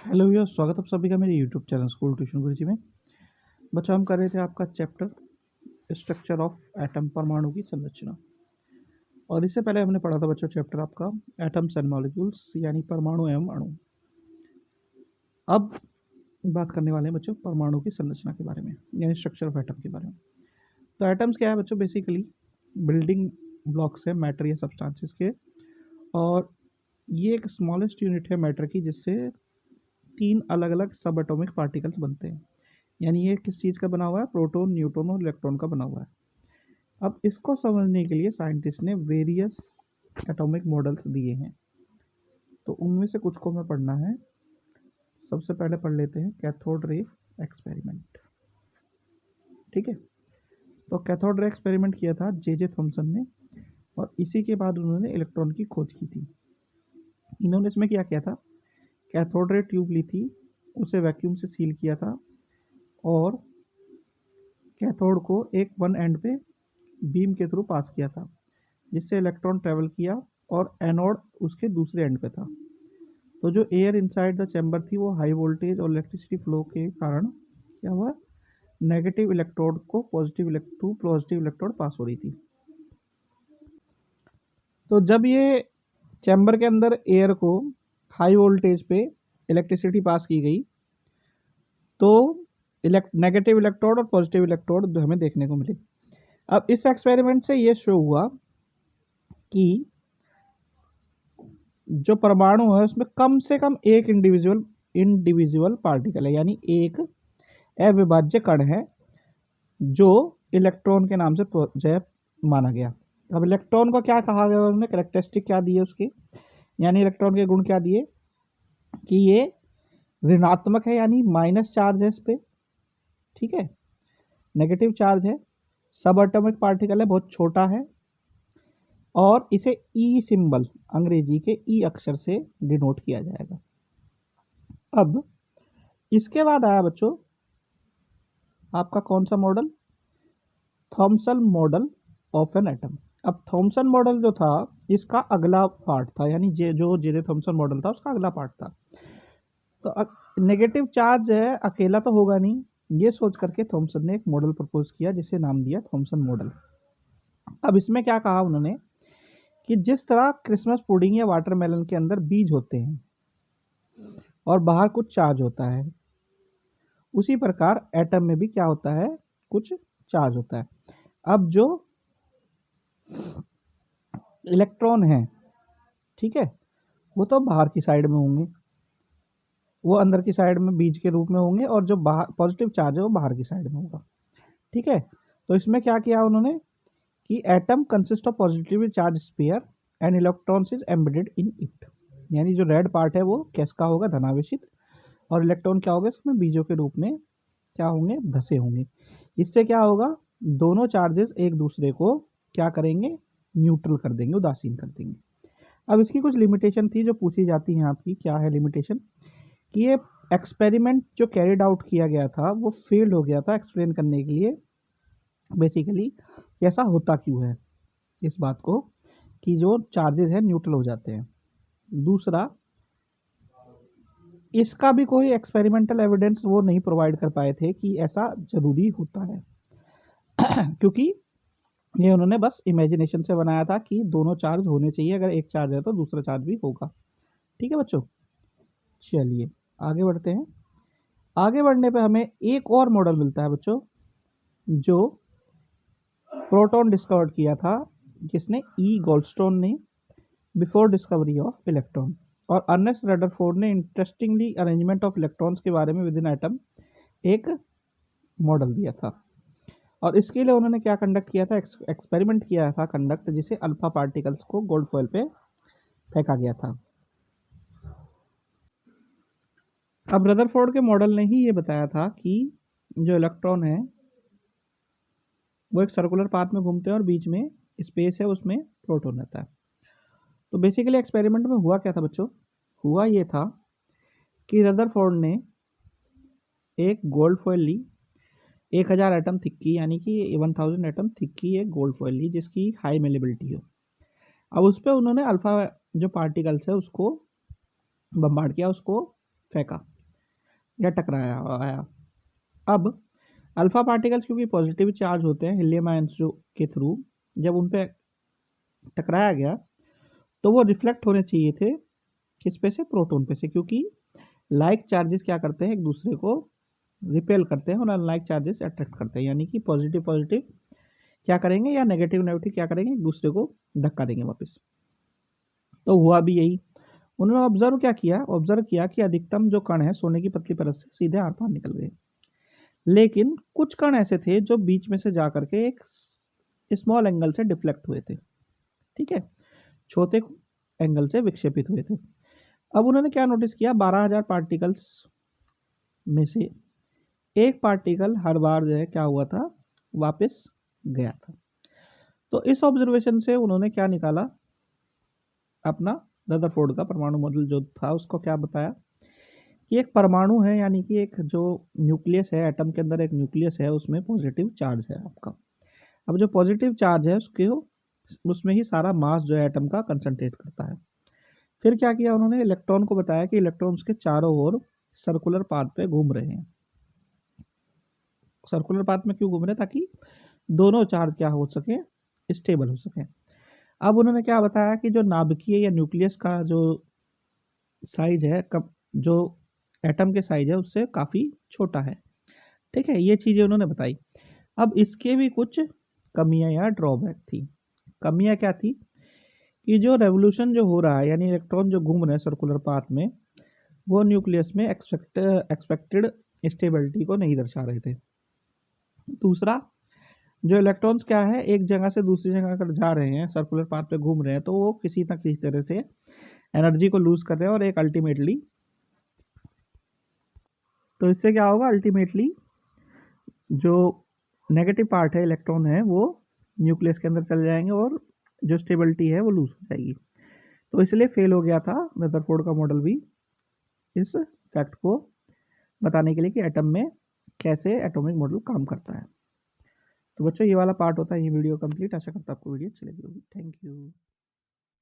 Hello भैया, स्वागत है आप सभी का मेरे यूट्यूब चैनल स्कूल ट्यूशन गुरुजी में। बच्चों, हम कर रहे थे आपका चैप्टर स्ट्रक्चर ऑफ एटम, परमाणु की संरचना। और इससे पहले हमने पढ़ा था बच्चों चैप्टर आपका एटम्स एंड मॉलिक्यूल्स, यानी परमाणु एवं अणु। अब बात करने वाले हैं बच्चों परमाणु की संरचना के बारे में, यानी स्ट्रक्चर ऑफ एटम के बारे में। तो एटम्स क्या है बच्चों? बेसिकली बिल्डिंग ब्लॉक्स है मैटर या सब्सटेंसेस के, और ये एक स्मॉलेस्ट यूनिट है मैटर की, जिससे 3 अलग अलग सब एटॉमिक पार्टिकल्स बनते हैं। यानी ये किस चीज़ का बना हुआ है? प्रोटॉन, न्यूट्रॉन और इलेक्ट्रॉन का बना हुआ है। अब इसको समझने के लिए साइंटिस्ट ने वेरियस एटॉमिक मॉडल्स दिए हैं, तो उनमें से कुछ को हमें पढ़ना है। सबसे पहले पढ़ लेते हैं कैथोड रे एक्सपेरिमेंट। ठीक है, तो कैथोड रे एक्सपेरिमेंट किया था जे थॉमसन ने, और इसी के बाद उन्होंने इलेक्ट्रॉन की खोज की थी। इन्होंने इसमें क्या किया था? कैथोड रे ट्यूब ली थी, उसे वैक्यूम से सील किया था, और कैथोड को एक वन एंड पे बीम के थ्रू पास किया था, जिससे इलेक्ट्रॉन ट्रेवल किया, और एनोड उसके दूसरे एंड पे था। तो जो एयर इनसाइड द चैम्बर थी वो हाई वोल्टेज और इलेक्ट्रिसिटी फ्लो के कारण क्या हुआ? नेगेटिव इलेक्ट्रोड को पॉजिटिव इलेक्ट्रोड पास हो रही थी। तो जब ये चैम्बर के अंदर एयर को हाई वोल्टेज पे इलेक्ट्रिसिटी पास की गई, तो नेगेटिव इलेक्ट्रोड और पॉजिटिव इलेक्ट्रोड हमें देखने को मिले। अब इस एक्सपेरिमेंट से ये शो हुआ कि जो परमाणु है उसमें कम से कम एक इंडिविजुअल पार्टिकल है, यानी एक अविभाज्य कण है, जो इलेक्ट्रॉन के नाम से जो माना गया। अब इलेक्ट्रॉन को क्या कहा गया? उन्होंने कैरेक्टरिस्टिक क्या दिए उसके, यानी इलेक्ट्रॉन के गुण क्या दिए कि ये ऋणात्मक है, यानी माइनस चार्ज है इस पे। ठीक है, नेगेटिव चार्ज है, सब एटॉमिक पार्टिकल है, बहुत छोटा है, और इसे ई सिंबल, अंग्रेजी के ई अक्षर से डिनोट किया जाएगा। अब इसके बाद आया बच्चों आपका कौन सा model? Thompson model of an atom. अब थॉमसन मॉडल जो था, इसका अगला पार्ट था, यानी जो जे थॉमसन मॉडल था उसका अगला पार्ट था। तो नेगेटिव चार्ज है, अकेला तो होगा नहीं, ये सोच करके थॉमसन ने एक मॉडल प्रपोज किया, जिसे नाम दिया थॉमसन मॉडल। अब इसमें क्या कहा उन्होंने कि जिस तरह क्रिसमस पुडिंग या वाटरमेलन के अंदर बीज होते हैं और बाहर कुछ चार्ज होता है, उसी प्रकार एटम में भी क्या होता है? कुछ चार्ज होता है। अब जो इलेक्ट्रॉन है, ठीक है, वो तो बाहर की साइड में होंगे, वो अंदर की साइड में बीज के रूप में होंगे, और जो बाहर पॉजिटिव चार्ज है वो बाहर की साइड में होगा। ठीक है, तो इसमें क्या किया उन्होंने कि atom consist of positively charge sphere and electrons is embedded in it. यानी जो रेड पार्ट है वो किसका होगा? धनावेशित, और इलेक्ट्रॉन क्या होगा? इसमें बीजों के रूप में क्या होंगे? धसे होंगे। इससे क्या होगा? दोनों चार्जेस एक दूसरे को क्या करेंगे? न्यूट्रल कर देंगे, उदासीन कर देंगे। अब इसकी कुछ लिमिटेशन थी जो पूछी जाती हैं आपकी। क्या है लिमिटेशन? कि ये एक्सपेरिमेंट जो कैरिड आउट किया गया था वो फेल्ड हो गया था एक्सप्लेन करने के लिए, बेसिकली ऐसा होता क्यों है, इस बात को कि जो चार्जेस हैं न्यूट्रल हो जाते हैं। दूसरा, इसका भी कोई एक्सपेरिमेंटल एविडेंस वो नहीं प्रोवाइड कर पाए थे कि ऐसा जरूरी होता है क्योंकि ये उन्होंने बस इमेजिनेशन से बनाया था कि दोनों चार्ज होने चाहिए, अगर एक चार्ज है तो दूसरा चार्ज भी होगा। ठीक है बच्चों, चलिए आगे बढ़ते हैं। आगे बढ़ने पे हमें एक और मॉडल मिलता है बच्चों, जो प्रोटॉन डिस्कवर्ड किया था, जिसने ई गोल्डस्टोन ने, बिफोर डिस्कवरी ऑफ इलेक्ट्रॉन, और अर्नेस्ट रदरफोर्ड ने इंटरेस्टिंगली अरेंजमेंट ऑफ इलेक्ट्रॉन्स के बारे में विद इन एटम एक मॉडल दिया था। और इसके लिए उन्होंने क्या कंडक्ट किया था? एक्सपेरिमेंट किया था कंडक्ट, जिसे अल्फा पार्टिकल्स को गोल्ड फॉइल पे फेंका गया था। अब रदरफोर्ड के मॉडल ने ही ये बताया था कि जो इलेक्ट्रॉन है वो एक सर्कुलर पाथ में घूमते हैं, और बीच में स्पेस है, उसमें प्रोटॉन रहता है। तो बेसिकली एक्सपेरिमेंट में हुआ क्या था बच्चों? हुआ ये था कि रदरफोर्ड ने एक गोल्ड फॉइल ली, 1000 एटम थिक की, यानी कि 1000 एटम थिक की एक गोल्ड फॉइल ली जिसकी हाई मेलेबिलिटी हो। अब उस पर उन्होंने अल्फा जो पार्टिकल्स है उसको बम्बार्ड किया, उसको फेंका। या टकराया आया। अब अल्फा पार्टिकल्स क्योंकि पॉजिटिव चार्ज होते हैं हीलियम आयंस जो के थ्रू, जब उन पे टकराया गया तो वो रिफ्लेक्ट होने चाहिए थे किस पे से, प्रोटॉन पे से, क्योंकि लाइक चार्जेस क्या करते हैं एक दूसरे को रिपेल करते हैं और अनलाइक चार्जेस अट्रैक्ट करते हैं, यानी कि पॉजिटिव पॉजिटिव क्या करेंगे या नेगेटिव नेगेटिव क्या करेंगे, एक दूसरे को धक्का देंगे वापस। तो हुआ भी यही। उन्होंने ऑब्जर्व किया कि अधिकतम जो कण है सोने की पतली परत से सीधे आर पार निकल गए, लेकिन कुछ कण ऐसे थे जो बीच में से जा करके एक स्मॉल एंगल से डिफ्लेक्ट हुए थे, ठीक है, छोटे एंगल से विक्षेपित हुए थे। अब उन्होंने क्या नोटिस किया, 12,000 पार्टिकल्स में से एक पार्टिकल हर बार जो है क्या हुआ था, वापस गया था। तो इस ऑब्जर्वेशन से उन्होंने क्या निकाला, अपना रदरफोर्ड का परमाणु मॉडल जो था उसको क्या बताया कि एक परमाणु है, यानी कि एक जो न्यूक्लियस है, एटम के अंदर एक न्यूक्लियस है, उसमें पॉजिटिव चार्ज है आपका। अब जो पॉजिटिव चार्ज है उसमें ही सारा मास जो है एटम का कंसंट्रेट करता है। फिर क्या किया उन्होंने, इलेक्ट्रॉन को बताया कि इलेक्ट्रॉन उसके चारों ओर सर्कुलर पाथ पे घूम रहे हैं। सर्कुलर पाथ में क्यों घूम रहे हैं, ताकि दोनों चार्ज क्या हो सके, स्टेबल हो सके। अब उन्होंने क्या बताया कि जो नाभिकीय या न्यूक्लियस का जो साइज है, जो एटम के साइज है उससे काफ़ी छोटा है, ठीक है, ये चीज़ें उन्होंने बताई। अब इसके भी कुछ कमियां या ड्रॉबैक थी। कमियां क्या थी कि जो रेवोल्यूशन जो हो रहा है, यानी इलेक्ट्रॉन जो घूम रहे हैं सर्कुलर पाथ में, वो न्यूक्लियस में एक्सपेक्टेड स्टेबिलिटी को नहीं दर्शा रहे थे। दूसरा, जो इलेक्ट्रॉन्स क्या है एक जगह से दूसरी जगह अगर जा रहे हैं, सर्कुलर पाथ पे घूम रहे हैं, तो वो किसी न किसी तरह से एनर्जी को लूज कर रहे हैं और एक अल्टीमेटली, तो इससे क्या होगा, अल्टीमेटली जो नेगेटिव पार्ट है, इलेक्ट्रॉन है, वो न्यूक्लियस के अंदर चले जाएंगे और जो स्टेबिलिटी है वो लूज हो जाएगी। तो इसलिए फेल हो गया था रदरफोर्ड का मॉडल भी, इस फैक्ट को बताने के लिए कि एटम में कैसे एटॉमिक मॉडल काम करता है। तो बच्चों ये वाला पार्ट होता है, ये वीडियो कंप्लीट। आशा करता हूँ आपको वीडियो अच्छी लगी होगी। Thank you.